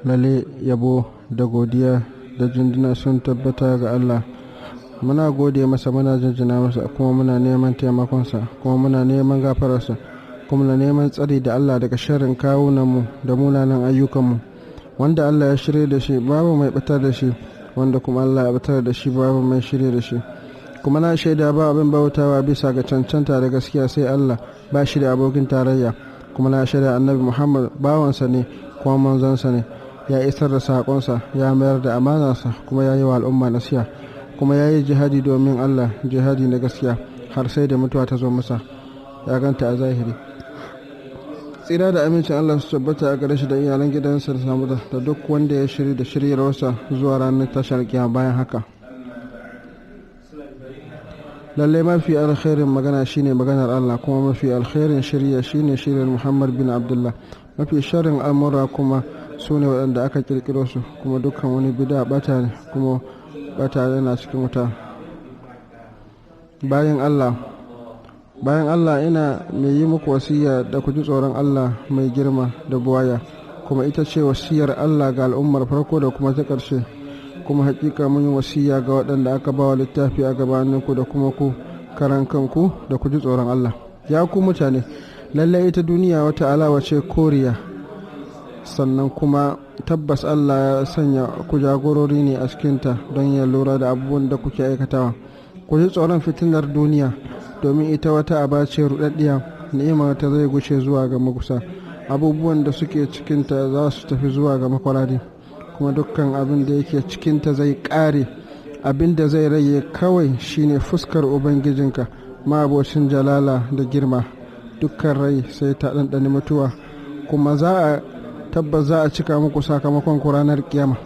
Lalle yabo da godiya da jinjina sun tabbata ga Allah. Muna gode masa, muna jinjina masa, kuma muna neman taimakonsa, kuma muna neman gafararsa, kuma muna neman tsari da Allah daga sharrin kawunanmu da munanan ayyukanmu. Wanda Allah ya shirye da shi babu mai batar da shi, wanda kuma Allah ya batar da shi babu mai shirye da shi. Kuma na shaida ba abin bautawa bisa ga cancanta da gaskiya sai Allah, ba shi da abokin tarayya. Kuma na shaida annabi Muhammad bawansa ne kuma manzansa ne. Ya isar da saƙonsa, ya mayar da amanarsa, kuma ya yi wa al'umma nasiha, kuma ya yi jihadi domin Allah, jihadi na gaskiya, har sai da mutuwa ta zo masa, ya ganta a zahiri. Tsira da amincin Allah su tabbata a gare shi da iyalan gidansa da samu da duk wanda ya shiri da shiryarwarsa zuwa ranar tashar kiyama bayan haka. Lallai mafi alkhairin magana shine maganar Allah, kuma mafi alkhairin shirya shine shirin Muhammad bin Abdullah. Mafi sharrin al'amura kuma su ne waɗanda aka ƙirƙiro su, kuma dukkan wani bida ɓata ne, kuma ɓata yana cikin wuta. Bayan Allah ina mai yi muku wasiya da ku ji tsoron Allah mai girma da buwaya, kuma ita ce wasiyar Allah ga al'ummar farko da kuma ta ƙarshe. Kuma hakika mun yi wasiya ga waɗanda aka ba wa littafi a gabaninku da kuma ku karan kanku da ku ji tsoron Allah. Ya ku mutane, lallai ita duniya wata alawa ce koriya, sannan kuma tabbas Allah ya sanya ku jagorori ne a cikinta don ya lura da abubuwan da kuke aikatawa. Ku ji tsoron fitinar duniya, domin ita wata aba ce ruɗaɗɗiya, ni'imar ta zai guce zuwa ga makusa, abubuwan da suke cikinta za su tafi zuwa ga makwarari, kuma dukkan abin da yake cikinta zai ƙare. Abin da zai rage kawai shine fuskar ubangijinka ma'abocin jalala da girma. Dukkan rai sai ta ɗanɗani mutuwa, kuma tabbas za a cika muku sakamakon ku ranar kiyama.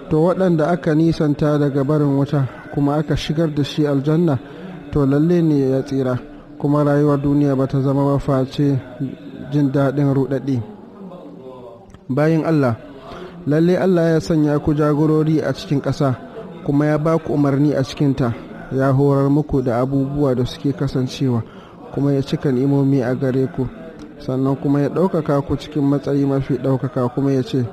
To waɗanda aka nisanta daga barin wuta kuma aka shigar da shi aljanna, to lalle ne ya tsira, kuma rayuwar duniya ba ta zama ba face jin daɗin ruɗaɗɗi. Bayan Allah, lalle Allah ya sanya ku jagorori a cikin ƙasa, kuma ya ba ku umarni a cikinta, ya horar muku da abubuwa da suke kasancewa, kuma ya cika ni'imomi a gare ku, sannan kuma ya ɗaukaka ku cikin matsayi mafi ɗaukaka. Kuma ya ce,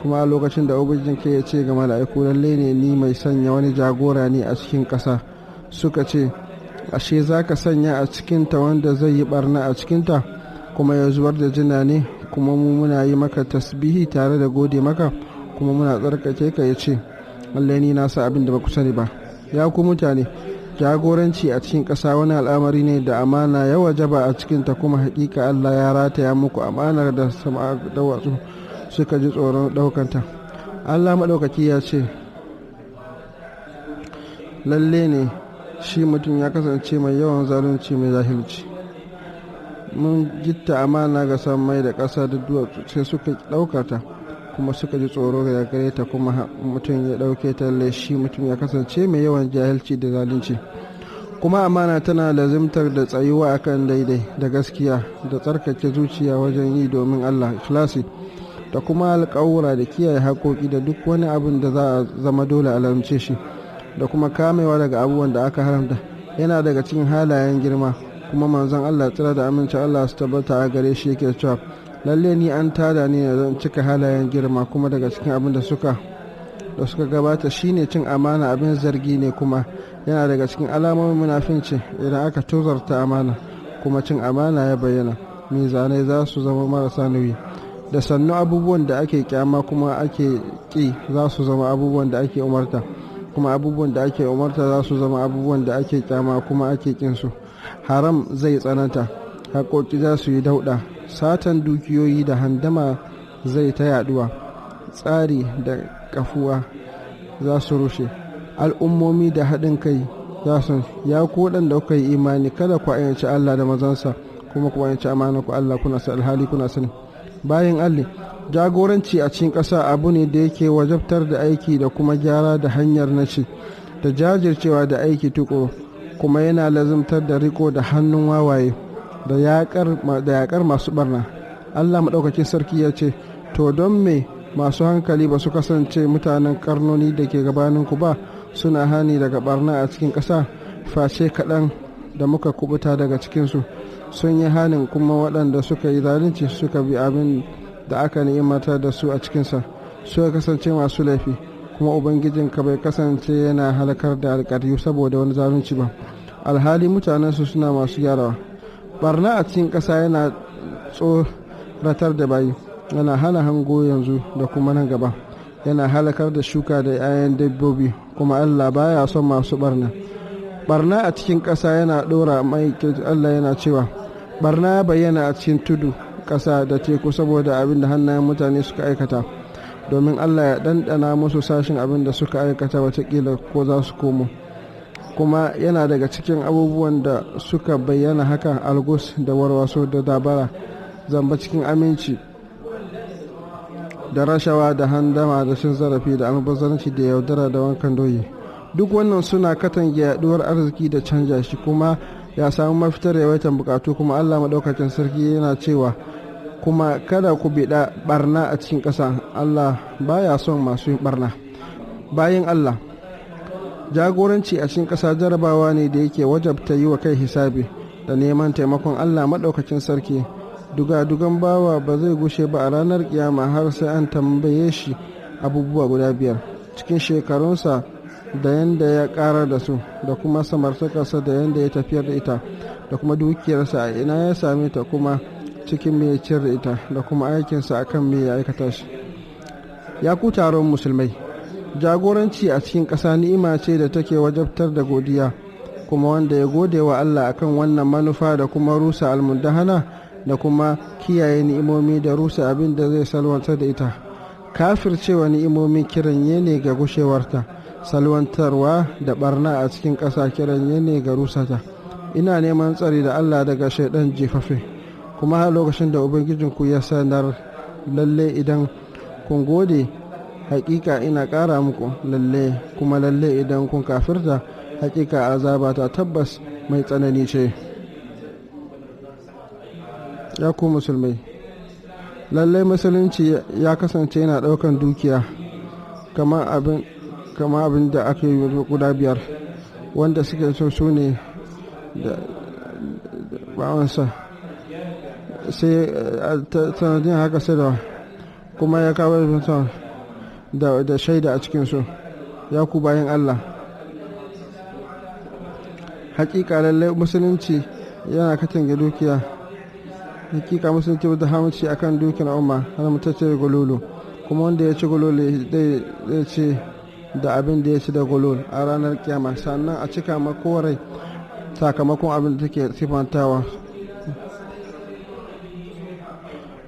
kuma a lokacin da ubangijinka ya ce ga mala'iku, lalle ne ni mai sanya wani jagora ne a cikin ƙasa. Suka ce, ashe za ka sanya a cikinta wanda zai yi barna a cikinta, kuma ya zubar da jina ne? Kuma mu muna yi maka tasbihi tare da gode maka, kuma muna tsarkake ka. Ya ce, lalle ni na sa abin da ba ku sani ba. Ya ku mutane, jagoranci a cikin ƙasa wani al'amari ne da amana ya wajaba a cikinta, kuma haƙiƙa Allah ya rataya muku amanar da sama da watsu suka ji tsoron ɗaukanta. Allah maɗaukaki ya ce, lalle ne shi mutum ya kasance mai yawan zalunci mai zahilci. Mun gitta amana ga sammai da ƙasa da duwatsu, sai suka ɗaukata, kuma suka ji tsoro da gare ta, kuma mutum ya ɗauke ta. Lalle shi mutum ya kasance mai yawan jahilci da zalunci. Kuma amana tana lazimtar da tsayuwa akan daidai da gaskiya, da tsarkake zuciya wajen yi domin Allah, ikhlasi, da kuma alƙawura da kiyaye haƙoƙi da duk wani abin da za a zama dole a lamce shi, da kuma kamewa daga abubuwan da aka haramta, yana daga cikin halayen girma. Kuma manzon Allah tsira da amincin Allah su tabbata a gare shi yake cewa, lalle ni an tada ni ne don cika halayen girma. Kuma daga cikin abin da suka gabata shine cin amana abin zargi ne, kuma yana daga cikin alamomin munafinci idan aka tozarta amana kuma cin amana ya bayyana, mizanai za su zama marasa nauyi. Da sannu abubuwan da ake kyama kuma ake ƙi za su zama abubuwan da ake umarta, kuma abubuwan da ake umarta za su zama abubuwan da ake kyama kuma ake ƙinsu. Haram zai tsananta, haƙoƙi za su yi dauɗa, satan dukiyoyi da handama zai ta yaduwa, tsari da kafuwa za su rushe, al'ummomi da haɗin kai za su. Ya ku waɗanda kuka yi imani, kada ku ayyanci Allah da mazansa, kuma ku ayyanci amana ku Allah kuna sa alhali kuna sani. Bayan Allah, jagoranci a cikin ƙasa abu ne da yake wajabtar da aiki da kuma gyara da hanyar naci da jajircewa da aiki tukuru, kuma yana lazimtar da riko da hannun wawaye da yaƙar masu barna. Allah maɗaukakin sarki ya ce, to don me masu hankali ba su kasance mutanen karnoni da ke gabaninku ba, suna hani daga barna a cikin ƙasa, face kaɗan da muka kubuta daga cikinsu sun yi hanin, kuma waɗanda suka yi zalunci suka bi abin da aka ni'imata da su a cikinsa suka kasance masu laifi, kuma ubangijinka bai kasance yana halakar da alƙaryu saboda wani zalunci ba, alhali mutanensu suna masu gyarawa. Barna a cikin ƙasa yana tsoratar da bayi, yana hana hango yanzu da kuma nan gaba, yana halakar da shuka da 'ya'yan dabbobi, kuma Allah baya son masu barna. Barna a cikin ƙasa yana ɗora mai, Allah yana cewa barna ya bayyana a cikin tudu, ƙasa da teku saboda abin da hannayen mutane suka aikata, domin Allah ya ɗanɗana musu sashin abin da suka aikata, watakila ko za su komo. Kuma yana daga cikin abubuwan da suka bayyana haka algus da warwaso da dabara, zamba cikin aminci da rashawa da handama da cin zarafi da almubazzaranci da yaudara da wankan doyi. Duk wannan suna katange yaduwar arziki da canja shi, kuma ya samu mafitar yawaitan bukatu. Kuma Allah maɗaukakin sarki yana cewa kuma kada ku biɗa barna a cikin ƙasa, Allah baya son masu yin barna. Bayan Allah, jagoranci a cikin ƙasa jarabawa ne da yake wajabta yi wa kai hisabi da neman taimakon Allah maɗaukakin sarki. Dugadugan bawa ba zai gushe ba a ranar kiyama har sai an tambaye shi abubuwa guda 5 cikin shekarunsa da yanda ya ƙara da su, da kuma samartakarsa da yanda ya tafiyar da ita, da kuma dukiyarsa a ina ya same ta, kuma cikin me ya ciyar da ita, da kuma aikinsa akan me ya aikata shi. Ya ku taron musulmai, jagoranci a cikin ƙasa ni'ima ce da take wajabtar da godiya, kuma wanda ya gode wa Allah akan wannan manufa da kuma rusa almundahana da kuma kiyaye ni'imomi da rusa abin da zai salwantar da ita, kafircewa ni'imomi kiranye ne ga gushewarta, salwantarwa da barna a cikin ƙasa kiranye ne ga rusata. Ina neman tsari da Allah daga shaidan jefafe, kuma har lokacin da ubangijinku ya sanar, lalle idan kun gode hakika ina ƙara muku, lalle kuma lalle idan kun kafirta hakika azaba ta tabbas mai tsanani ce. Ya ku musulmai, lalle musulunci ya kasance yana ɗaukan dukiya kama abin da aka yi guda 5 wanda suke so su ne da bawansa, sai sanadin haka sai da kuma ya kawo da shaida a cikinsu. Ya ku bayan Allah, hakika lallai musulunci yana katange dukiya, hakika musulunci da hamuci akan dukiyar umma har mutacce gululu, kuma wanda ya ci gululu zai ce da abin da ya ci da gulul a ranar kiyama, sannan a cika makorai sakamakon abin da take sifantawa.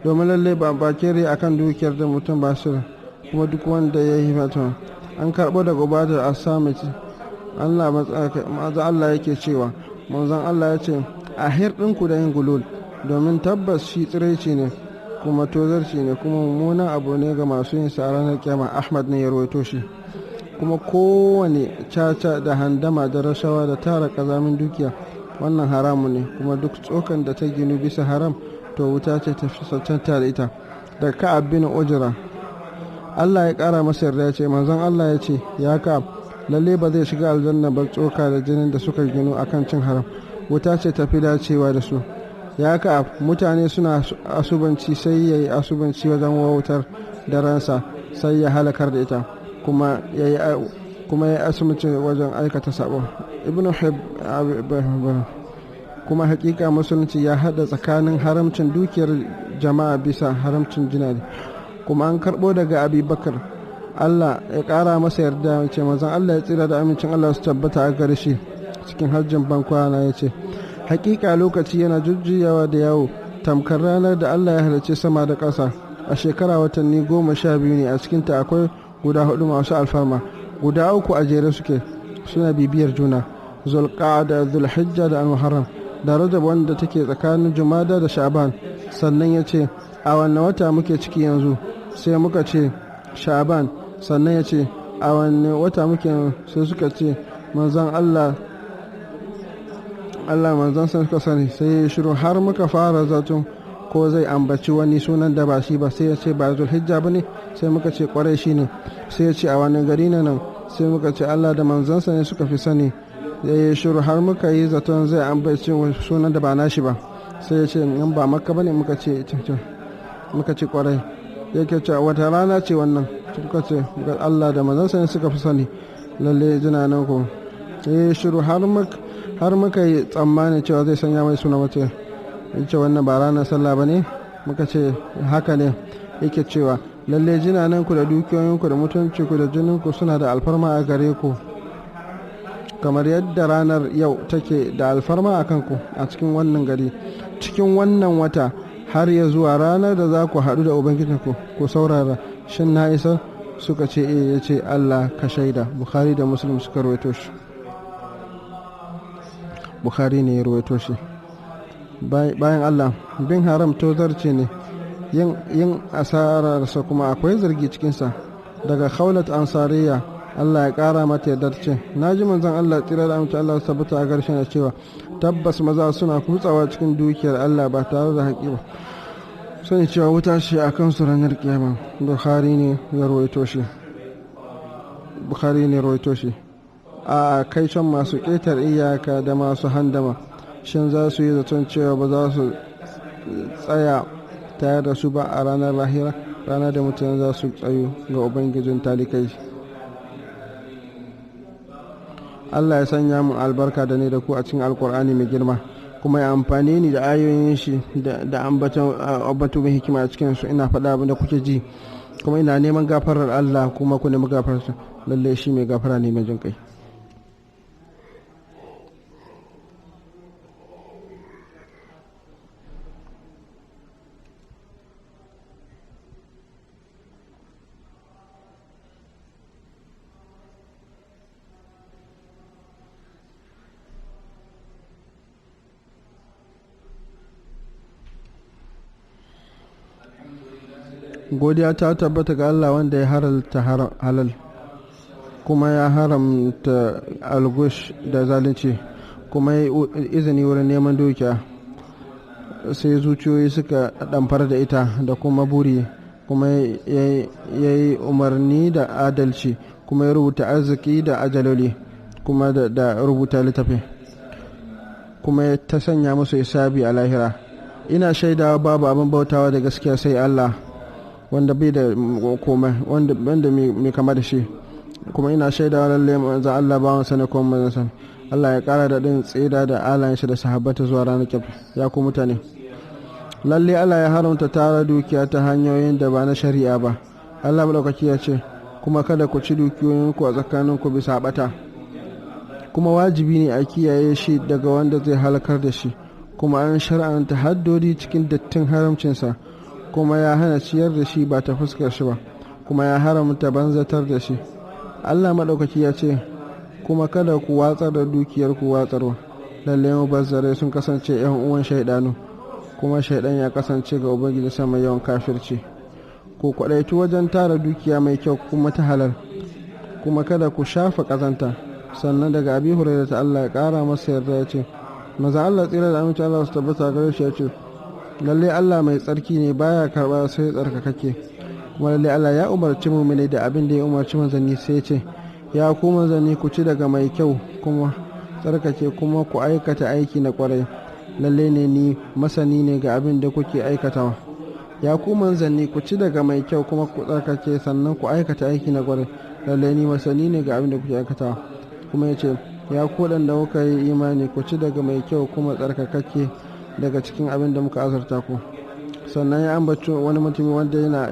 Domin lallai ba bakere akan dukiyar da mutum ba shi, kuma duk wanda ya yi mata an karɓo daga ubadar asamiti Allah yake cewa, manzon Allah ya ce a hirɗinku da yin gulul, domin tabbas shi tsiraici ne kuma tozarci ne, kuma mummunan abu ne ga masu yin sa a ranar kiyama. Ahmad ne ya rawaito shi. Kuma kowane caca da handama da rashawa da tara kazamin dukiya wannan haramu ne, kuma duk tsokan da ta ginu bisa haram to wuta ce ta fi cancanta da ita. Da Ka'ab bin Ujra, Allah ya kara masa yarda, ya ce manzon Allah ya ce, ya Ka'ab, lalle ba zai shiga aljanna ba tsoka da jinin da suka ginu akan cin haram, wuta ce ta fi dacewa da su. Ya Ka'ab, mutane suna asubanci sai ya yi asubanci wajen wautar da ransa sai ya halakar da ita, kuma ya yi asubanci wajen aikata sabo. Ibn kuma hakika musulunci ya hada tsakanin haramcin dukiyar jama'a bisa haramcin jinari. Kuma an karbo daga Abi Bakar, Allah ya kara masa yarda, ya ce manzon Allah ya tsira da amincin Allah su tabbata a gare shi cikin hajjin bankwana ya ce, hakika lokaci yana jujjuyawa da yawo tamkar ranar da Allah ya halarci sama da ƙasa. A shekara watanni 12 ne, a cikinta akwai guda 4 masu alfarma, guda 3 a jere suke suna bibiyar juna, zulqa'ada, zulhijja da al-muharram, da rajab wanda take tsakanin jumada da sha'ban. Sannan ya ce, a wanne wata muke ciki yanzu? Sai muka ce sha'ban. Sannan ya ce, a wanne wata muke? Sai suka ce manzon Allah manzon san suka sani. Sai ya shiru har muka fara zaton ko zai ambaci wani sunan da ba shi ba. Sai ya ce ba zulhijja ba ne? Sai muka ce kwarai shi ne. Sai ya ce a wani gari ne nan? Sai muka ce Allah da manzansa ne suka fi sani. Ya shiru har muka yi zaton zai ambaci sunan da ba nashi ba. Sai ya ce in ba makka ba ne? Muka ce muka ce kwarai. Yake cewa wata rana ce wannan, suka ce Allah da manzansa ne suka fi sani, lalle jinanan ku. Shiru har muka yi tsammanin cewa zai sanya mai suna mace. Yace wannan ba ranar sallah ba ne? Muka ce haka ne. Yake cewa lalle jinanan ku da dukiyoyinku da mutunci ku da jinin ku suna da alfarma a gare ku, kamar yadda ranar yau take da alfarma a kanku a cikin wannan gari, cikin wannan wata, har ya zuwa ranar da za ku haɗu da ubangijinku. Ku saurara, shin na isa? Suka ce ya ce Allah ka shaida. Bukhari da Muslim suka rawaito shi. Bukhari ne ya rawaito shi. Bayan Allah, bin haram tozarci ne, yin asararsa kuma akwai zargi cikinsa. Daga Khawlat Ansariya, Allah ya ƙara mata yardar ce, na ji manzon Allah tsira da amince Allah tabbata a garshen da cewa tabbas maza suna kutsawa cikin dukiyar Allah ba tare da haƙi ba, sani cewa wuta ce a kansu ranar kiyama. Bukhari ne ya rawaito shi. A kai can masu ƙetar iyaka da masu handama, shin za su yi zaton cewa ba za su tsaya tare da su ba a ranar lahira, ranar da mutane za su tsayu ga ubangijin talikai. Allah ya sanya mun albarka da ni da ku a cikin alkur'ani mai girma, kuma ya amfani ni da ayoyin shi da ambaton mai hikima a cikin su. Ina faɗa abin da kuke ji, kuma ina neman gafarar Allah, kuma ku nemi gafararsa, lalle shi mai gafara ne mai jin kai. Godiya ta tabbata ga Allah wanda ya halalta halal, kuma ya haramta algush da zalunci, kuma ya izini wurin neman dukiya, sai zuciyoyi suka ɗamfar da ita da kuma buri, kuma ya yi umarni da adalci, kuma ya rubuta arziki da ajaloli, kuma da rubuta littafi, kuma ya ta sanya musu hisabi a lahira. Ina shaidawa babu abin bautawa da gaskiya sai Allah, wanda bai da komai, wanda mai kama da shi, kuma ina shaidawa lalle manzon Allah bawan sa ne kuma manzon sa. Allah ya kara da din tsira da alayen shi da sahabbata zuwa ranar kiyama. Ya ku mutane, lalle Allah ya haramta tara dukiya ta hanyoyin da ba na shari'a ba. Allah madaukaki ya ce, kuma kada ku ci dukiyoyinku a tsakaninku bisa bata, kuma wajibi ne a kiyaye shi daga wanda zai halakar da shi, kuma an shar'anta haddodi cikin dattin haramcinsa, kuma ya hana ciyar da shi ba ta fuskar shi ba, kuma ya haramta banzatar da shi. Allah maɗaukaki ya ce, kuma kada ku watsar da dukiyar ku watsarwa, lalle mubazzare sun kasance yan uwan shaidanu, kuma shaidan ya kasance ga ubangiji sama yawan kafirci. Ku kwadaitu wajen tara dukiya mai kyau kuma ta halal, kuma kada ku shafa kazanta. Sannan daga Abi Hurairah ta Allah ya kara masa yarda ya ce, maza Allah tsira da amince Allah su tabbata gare shi ya ce, lalle Allah mai tsarki ne, baya karba sai tsarkakakke. Kuma lalle Allah ya umarci mu'mini da abin da ya umarci manzanni, sai ya ce, ya ku manzanni ku ci daga mai kyau kuma tsarkake, kuma ku aikata aiki na kwarai, lalle ne ni masani ne ga abin da kuke aikatawa. Ya ku manzanni ku ci daga mai kyau kuma ku tsarkake, sannan ku aikata aiki na kwarai, lalle ni masani ne ga abin da kuke aikatawa. Kuma ya ce, ya ku waɗanda kuka yi imani ku ci daga mai kyau kuma tsarkakakke daga cikin abin da muka azurta ku. Sannan ya ambaci wani mutumi wanda yana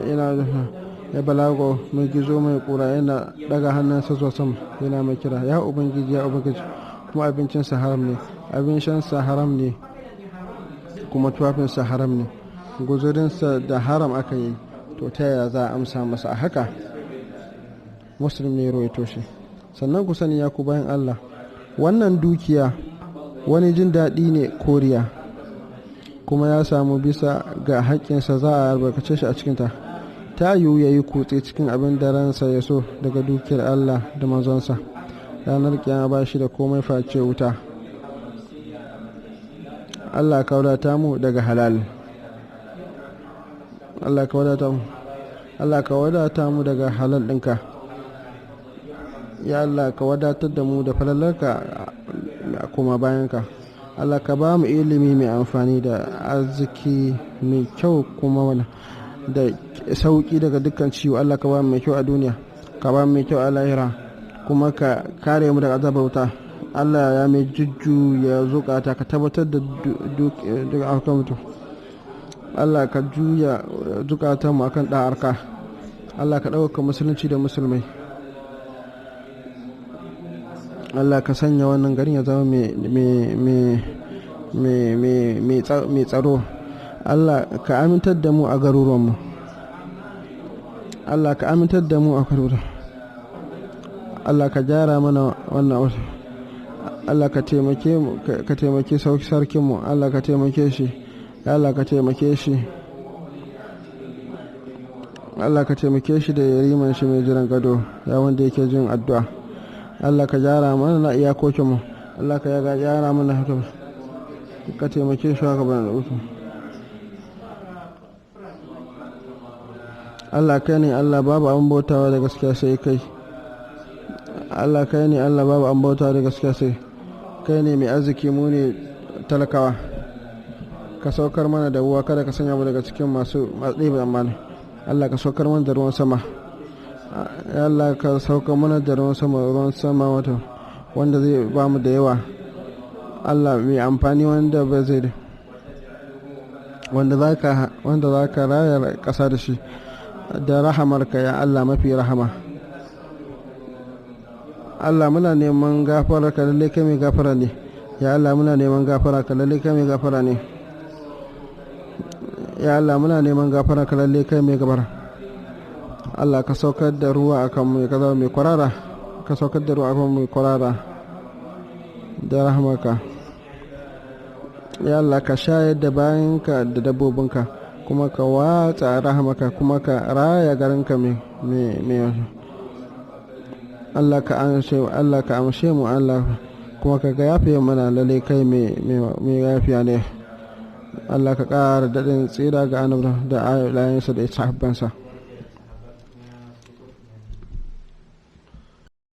ya balago mai gizo mai kura, yana daga hannunsa zuwa sama, yana mai kira, ya ubangiji ya ubangiji, kuma abincinsa haram ne, abin shansa haram ne, kuma tufafinsa haram ne, guzurinsa da haram aka yi, to ta yaya za a amsa masa a haka? Muslim ne ya rawaito shi. Sannan ku sani ya ku bayan Allah, wannan dukiya wani jin daɗi ne koriya, kuma ya samu bisa ga haƙƙinsa, za a albarkace shi a cikinta. Ta yiwu ya yi kutse cikin abin da ransa ya so daga dukiyar Allah da manzonsa, ranar kiyama ba shi da komai face wuta. Allah ka wadata mu daga halal, Allah ka wadata mu daga halal ɗinka. Ya Allah ka wadatar da mu da falalarka kuma bayanka. Allah ka ba mu ilimi mai amfani da arziki mai kyau, kuma da sauki daga dukkan ciwo. Allah ka ba mu mai kyau a duniya, ka ba mu mai kyau a lahira, kuma ka kare mu daga azabar wuta. Allah ya mai jujjuya zukata, ka tabbatar da duk mutum. Allah ka juya zukatanmu akan ɗa'arka. Allah ka ɗaukaka musulunci da musulmai. Allah ka sanya wannan garin ya zama mai tsaro. Allah ka amintar da mu a garuruwanmu. Allah ka amintar da mu a garuruwan. Allah ka gyara mana wannan wasu. Allah ka taimake sarkinmu. Allah ka taimake shi. Allah ka taimake shi. Allah ka taimake shi da yariman shi mai jiran gado, ya wanda yake jin addu'a. Allah ka gyara mana na iyakokinmu. Allah ka gyara mana haka, ka taimake shi haka bana da uku. Allah kai ne Allah, babu an bautawa da gaskiya sai kai. Allah kai ne Allah, babu an bautawa da gaskiya sai kai. Ne mai arziki, mu ne talakawa. Ka saukar mana da ruwa, kada ka sanya mu daga cikin masu ɗebe amana. Allah ka saukar mana da ruwan sama. Ya Allah ka saukar mana da ruwan sama wato wanda zai ba mu da yawa. Allah mai amfani, wanda ba zai wanda za ka raya ƙasa da shi da rahamarka, ya Allah mafi rahama. Allah muna neman gafara ka, lalle kai mai gafara ne. Ya Allah muna neman gafara ka, lalle kai mai gafara ne. Ya Allah muna neman gafara ka, lalle kai mai gafara. Allah ka saukar da ruwa akan mu, ka zama mai kwarara. Ka saukar da ruwa akan mai kwarara da rahmarka. Ya Allah ka shayar da bayanka da dabbobinka, kuma ka watsa rahmarka, kuma ka raya garinka mai Allah ka amshe mu. Allah kuma ka yafe mana, lalle kai mai yafiya ne. Allah ka ƙara daɗin tsira ga annabi da ayoyinsa da sahabbansa.